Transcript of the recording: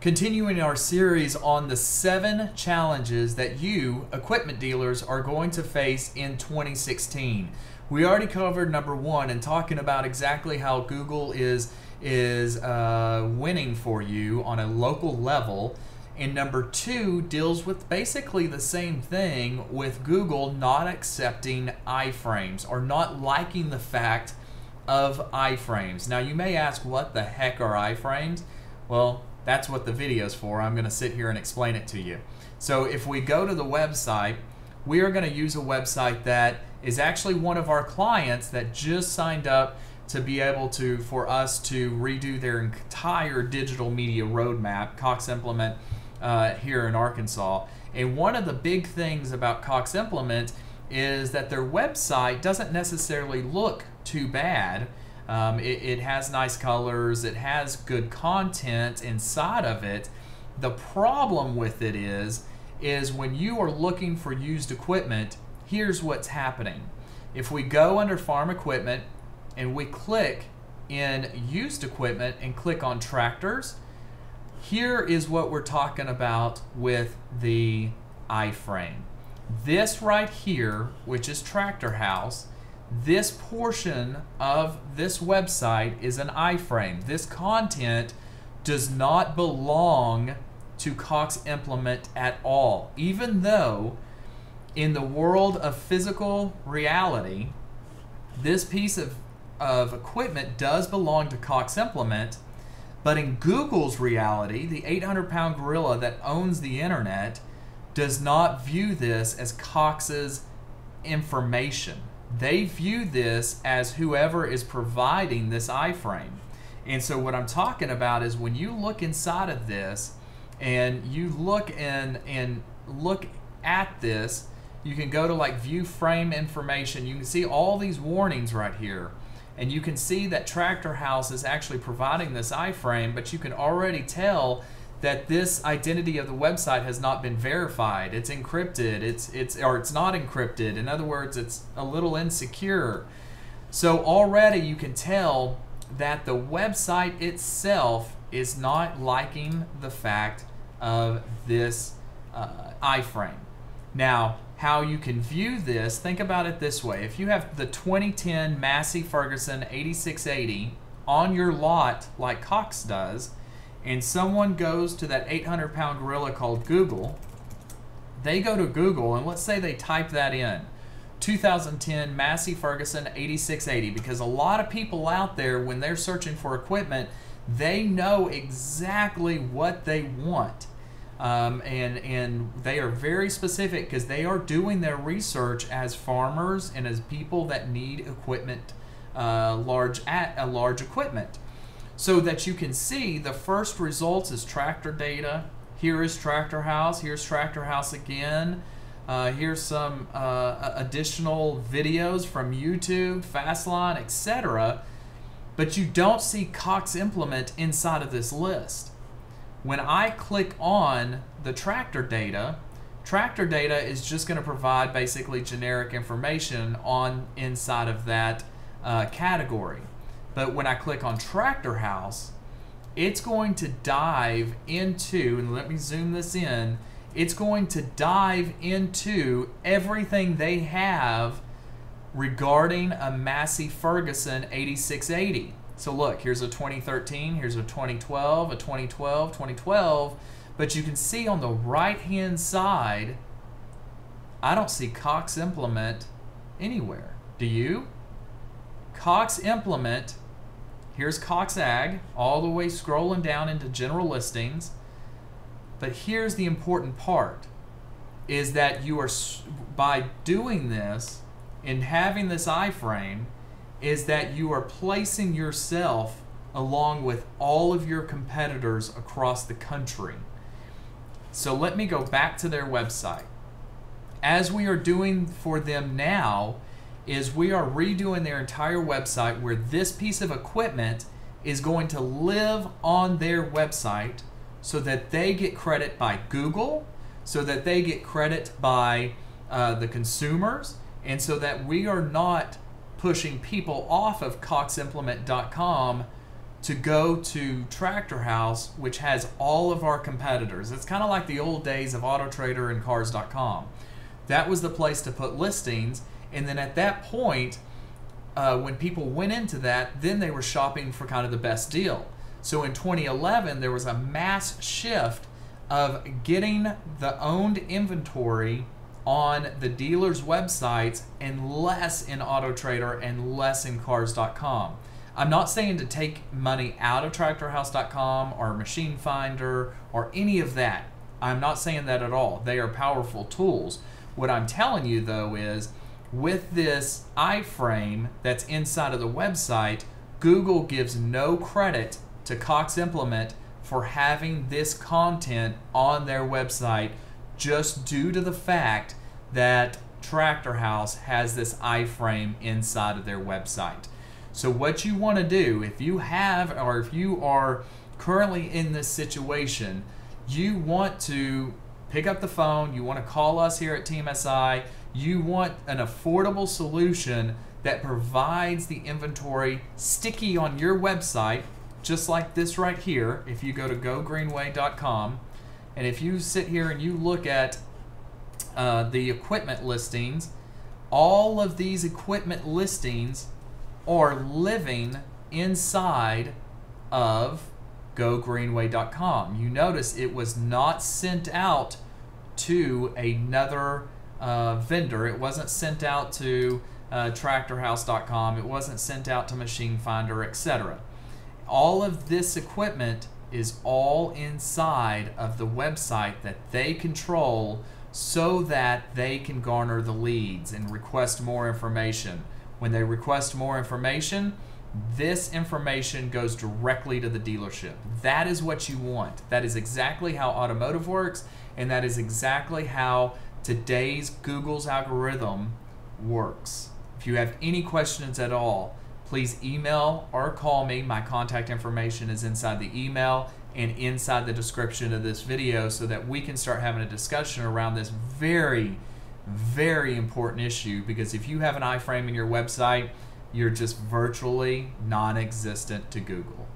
Continuing our series on the 7 challenges that you, equipment dealers, are going to face in 2016. We already covered number 1 and talking about exactly how Google is winning for you on a local level. And number 2 deals with basically the same thing, with Google not accepting iFrames or not liking the fact of iFrames. Now you may ask, what the heck are iFrames? Well, that's what the video is for. I'm going to sit here and explain it to you. So if we go to the website, we are going to use a website that is actually one of our clients that just signed up to be able to, for us to redo their entire digital media roadmap, Cox Implement here in Arkansas. And one of the big things about Cox Implement is that their website doesn't necessarily look too bad. It has nice colors, it has good content inside of it. The problem with it is when you are looking for used equipment, here's what's happening. If we go under farm equipment and we click in used equipment and click on tractors, here is what we're talking about with the iFrame. This right here, which is Tractor House, this portion of this website is an iFrame. This content does not belong to Cox Implement at all, even though in the world of physical reality, this piece of equipment does belong to Cox Implement, but in Google's reality, the 800-pound gorilla that owns the internet does not view this as Cox's information. They view this as whoever is providing this iFrame. And so what I'm talking about is when you look inside of this and you look and look at this, you can go to like view frame information. You can see all these warnings right here. And you can see that Tractor House is actually providing this iFrame, but you can already tell that this identity of the website has not been verified. It's encrypted, or it's not encrypted. In other words, it's a little insecure. So already you can tell that the website itself is not liking the fact of this iFrame. Now, how you can view this, think about it this way. If you have the 2010 Massey Ferguson 8680 on your lot like Cox does, and someone goes to that 800-pound gorilla called Google, they go to Google and let's say they type that in, 2010 Massey Ferguson 8680, because a lot of people out there, when they're searching for equipment, they know exactly what they want. And they are very specific because they are doing their research as farmers and as people that need equipment, large equipment. So that you can see the first results is tractor data. Here is Tractor House. Here's Tractor House again. Here's some additional videos from YouTube, Fastline, etc. But you don't see Cox Implement inside of this list. When I click on the tractor data is just going to provide basically generic information on inside of that category. But when I click on Tractor House, it's going to dive into, and let me zoom this in, it's going to dive into everything they have regarding a Massey Ferguson 8680. So look, here's a 2013, here's a 2012, a 2012, 2012, but you can see on the right-hand side, I don't see Cox Implement anywhere. Do you? Cox Implement, here's Cox Ag, all the way scrolling down into general listings. But here's the important part, is that you are, by doing this and having this iFrame, is that you are placing yourself along with all of your competitors across the country. So let me go back to their website. As we are doing for them now, is we are redoing their entire website where this piece of equipment is going to live on their website so that they get credit by Google, so that they get credit by the consumers, and so that we are not pushing people off of coximplement.com to go to Tractor House, which has all of our competitors. It's kind of like the old days of AutoTrader and Cars.com. That was the place to put listings, and then at that point, when people went into that, then they were shopping for kind of the best deal. So in 2011, there was a mass shift of getting the owned inventory on the dealers' websites and less in AutoTrader and less in Cars.com. I'm not saying to take money out of TractorHouse.com or Machine Finder or any of that. I'm not saying that at all. They are powerful tools. What I'm telling you though is, with this iFrame that's inside of the website, Google gives no credit to Cox Implement for having this content on their website just due to the fact that Tractor House has this iFrame inside of their website. So what you want to do, if you have or if you are currently in this situation, you want to pick up the phone, you want to call us here at Team SI, you want an affordable solution that provides the inventory sticky on your website, just like this right here. If you go to gogreenway.com, and if you sit here and you look at the equipment listings, all of these equipment listings are living inside of gogreenway.com. You notice it was not sent out to another vendor. It wasn't sent out to tractorhouse.com. It wasn't sent out to Machine Finder, etc. All of this equipment is all inside of the website that they control so that they can garner the leads and request more information. When they request more information, this information goes directly to the dealership. That is what you want. That is exactly how automotive works, and that is exactly how today's Google's algorithm works. If you have any questions at all, please email or call me. My contact information is inside the email and inside the description of this video so that we can start having a discussion around this very, very important issue, because if you have an iFrame in your website, you're just virtually non-existent to Google.